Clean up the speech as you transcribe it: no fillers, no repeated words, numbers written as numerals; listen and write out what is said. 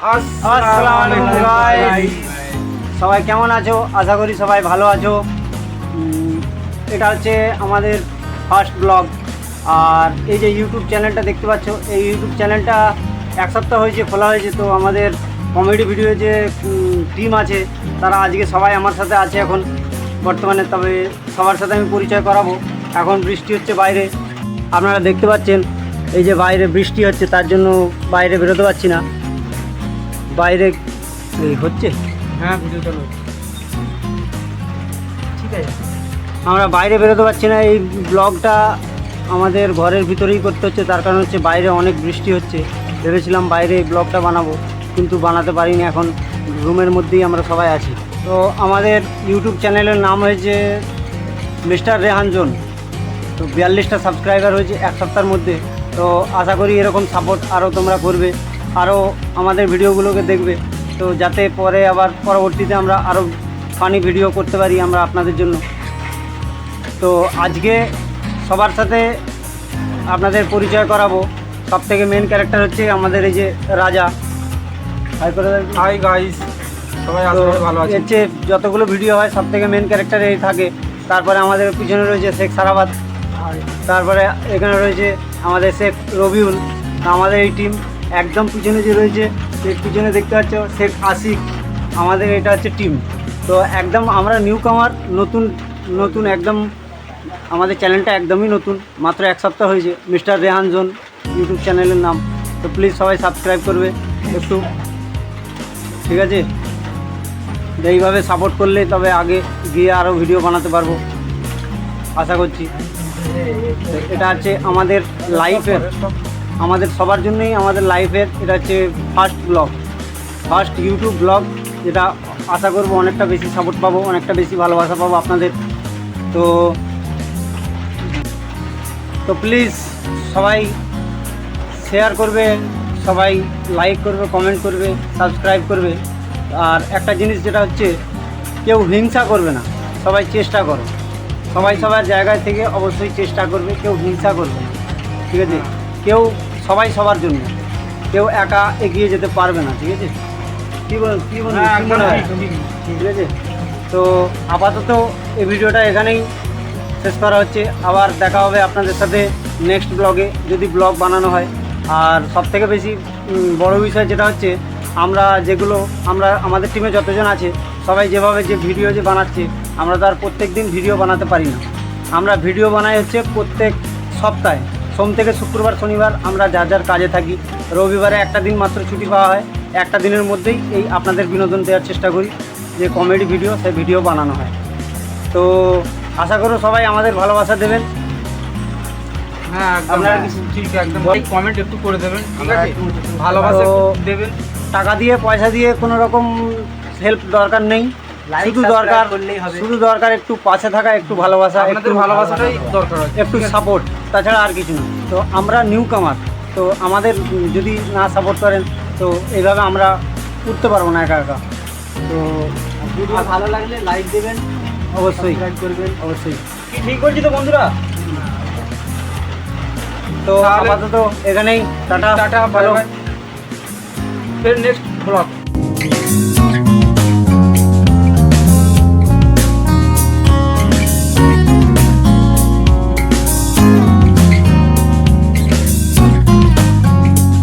আসসালামু আলাইকুম গাইস, সবাই কেমন আছো? আশা করি সবাই ভালো আছো। এটা হচ্ছে আমাদের ফার্স্ট ব্লগ। আর এই যে ইউটিউব চ্যানেলটা দেখতে পাচ্ছ, এই ইউটিউব চ্যানেলটা এক সপ্তাহ হয়েছে খোলা হয়েছে। তো আমাদের কমেডি ভিডিও যে টিম আছে তারা আজকে সবাই আমার সাথে আছে এখন বর্তমানে। তবে সবার সাথে আমি পরিচয় করাবো। এখন বৃষ্টি হচ্ছে বাইরে, আপনারা দেখতে পাচ্ছেন। এই যে বাইরে বৃষ্টি হচ্ছে, তার জন্য বাইরে বেরোতে পারছি না। বাইরে এই হচ্ছে, হ্যাঁ ভিডিও চালু। ঠিক আছে, আমরা বাইরে বেরোতে পারছি না। এই ব্লগটা আমাদের ঘরের ভিতরেই করতে হচ্ছে, তার কারণ হচ্ছে বাইরে অনেক বৃষ্টি হচ্ছে। ভেবেছিলাম বাইরে এই ব্লগটা বানাবো, কিন্তু বানাতে পারিনি। এখন রুমের মধ্যেই আমরা সবাই আছি। তো আমাদের ইউটিউব চ্যানেলের নাম হয়েছে মিস্টার রেহান জোন। তো 42টা সাবস্ক্রাইবার হয়েছে এক সপ্তাহের মধ্যে। তো আশা করি এরকম সাপোর্ট আরও তোমরা করবে, আরও আমাদের ভিডিওগুলোকে দেখবে। তো যাতে পরে আবার পরবর্তীতে আমরা আরও ফানি ভিডিও করতে পারি আমরা আপনাদের জন্য। তো আজকে সবার সাথে আপনাদের পরিচয় করাবো। সব থেকে মেন ক্যারেক্টার হচ্ছে আমাদের এই যে রাজা। হাই করে দেন। হাই গাইস, সবাই তো ভালো আছে। এর চেয়ে যতগুলো ভিডিও হয় সব থেকে মেন ক্যারেক্টার এই থাকে। তারপরে আমাদের পিছনে রয়েছে শেখ সারাবাদ, তারপরে এখানে রয়েছে আমাদের শেখ রবিউল। আমাদের এই টিম একদম পিছনে যে রয়েছে, এর পিছনে দেখতে পাচ্ছ শেখ আশিক। আমাদের এটা হচ্ছে টিম। তো একদম আমরা নিউ কামার, নতুন নতুন একদম। আমাদের চ্যানেলটা একদমই নতুন, মাত্র এক সপ্তাহ হয়েছে। মিস্টার রেহান জোন ইউটিউব চ্যানেলের নাম। তো প্লিজ সবাই সাবস্ক্রাইব করবে একটু, ঠিক আছে? এইভাবে সাপোর্ট করলে তবে আগে গিয়ে আরও ভিডিও বানাতে পারবো আশা করছি। এটা হচ্ছে আমাদের লাইফের, আমাদের সবার জন্যই আমাদের লাইফের এটা হচ্ছে first blog, first YouTube blog. যেটা আশা করবো অনেকটা বেশি সাপোর্ট পাবো, অনেকটা বেশি ভালোবাসা পাবো আপনাদের। তো তো প্লিজ সবাই শেয়ার করবে, সবাই লাইক করবে, কমেন্ট করবে, সাবস্ক্রাইব করবে। আর একটা জিনিস যেটা হচ্ছে, কেউ হিংসা করবে না, সবাই চেষ্টা করো। সবাই সবার জায়গায় থেকে অবশ্যই চেষ্টা করবে, কেউ হিংসা করবে না, ঠিক আছে? কেউ, সবাই সবার জন্য, কেউ একা এগিয়ে যেতে পারবে না, ঠিক আছে? কী বল, কী মনে হয়? ঠিক আছে। তো আপাতত এই ভিডিওটা এখানেই শেষ করা হচ্ছে। আবার দেখা হবে আপনাদের সাথে নেক্সট ব্লগে, যদি ব্লগ বানানো হয়। আর সবথেকে বেশি বড় বিষয় যেটা হচ্ছে, আমরা আমাদের টিমে যতজন আছে সবাই যেভাবে যে ভিডিও যে বানাচ্ছে, আমরা তো আর প্রত্যেক দিন ভিডিও বানাতে পারি না। আমরা ভিডিও বানাই হচ্ছে প্রত্যেক সপ্তাহে, সোম থেকে শুক্রবার শনিবার আমরা যার যার কাজে থাকি। রবিবারে একটা দিন মাত্র ছুটি পাওয়া হয়। একটা দিনের মধ্যেই এই আপনাদের বিনোদন দেওয়ার চেষ্টা করি, যে কমেডি ভিডিও, সেই ভিডিও বানানো হয়। তো আশা করো সবাই আমাদের ভালোবাসা দেবেন। হ্যাঁ আপনারা ঠিক, একদম কমেন্ট একটু করে দেবেন, ঠিক আছে? ভালোবাসা তো দেবেন। টাকা দিয়ে পয়সা দিয়ে কোনো রকম হেল্প দরকার নেই, শুধু দরকার একটু পাশে থাকা, একটু ভালোবাসা, আপনাদের ভালোবাসাটাই দরকার আছে, একটু সাপোর্ট, তাছাড়া আর কিছু না। তো আমরা নিউ কামার, তো আমাদের যদি না সাপোর্ট করেন তো এইভাবে আমরা উঠতে পারবো না একা একা। তো ভিডিও ভালো লাগলে লাইক দেবেন, অবশ্যই সাবস্ক্রাইব করবেন, অবশ্যই। কি ঠিক বলছি তো বন্ধুরা? তো তাহলে আপাতত এখানেই টাটা, টাটা, ভালো। ফের নেক্সট ব্লগ।